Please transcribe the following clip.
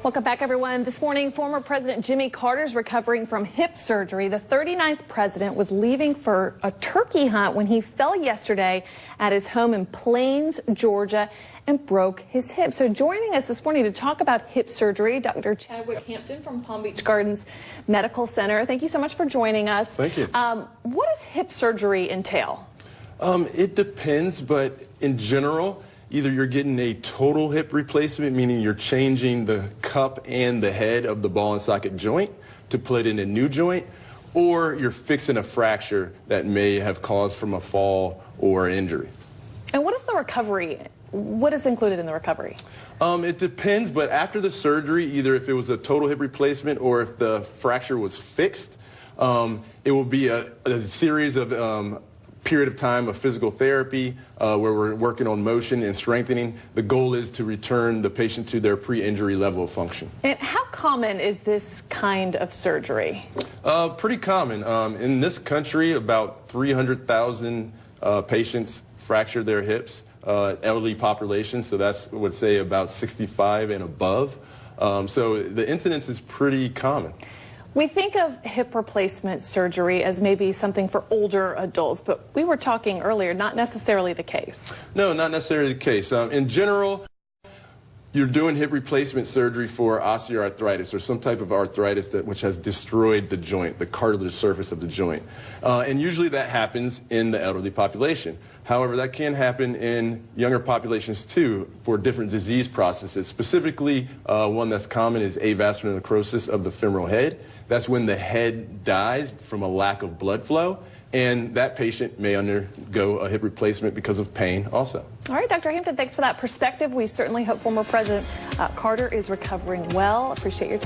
Welcome back, everyone. This morning, former President Jimmy Carter is recovering from hip surgery. The 39th president was leaving for a turkey hunt when he fell yesterday at his home in Plains, Georgia, and broke his hip. So joining us this morning to talk about hip surgery, Dr. Chadwick Hampton from Palm Beach Gardens Medical Center. Thank you so much for joining us. Thank you. What does hip surgery entail? It depends, but in general, either you're getting a total hip replacement, meaning you're changing the cup and the head of the ball and socket joint to put in a new joint, or you're fixing a fracture that may have caused from a fall or injury. And what is the recovery? What is included in the recovery? It depends, but after the surgery, either if it was a total hip replacement or if the fracture was fixed, it will be a series of period of time of physical therapy where we're working on motion and strengthening. The goal is to return the patient to their pre-injury level of function. And how common is this kind of surgery? Pretty common. In this country, about 300,000 patients fracture their hips, elderly population, so that's, I would say, about 65 and above. So the incidence is pretty common. We think of hip replacement surgery as maybe something for older adults, but we were talking earlier, not necessarily the case. No, not necessarily the case. In general, you're doing hip replacement surgery for osteoarthritis or some type of arthritis which has destroyed the joint, the cartilage surface of the joint. And usually that happens in the elderly population. However, that can happen in younger populations too for different disease processes. Specifically, one that's common is avascular necrosis of the femoral head. That's when the head dies from a lack of blood flow, and that patient may undergo a hip replacement because of pain also. All right, Dr. Hampton, thanks for that perspective. We certainly hope former President Carter is recovering well. Appreciate your time.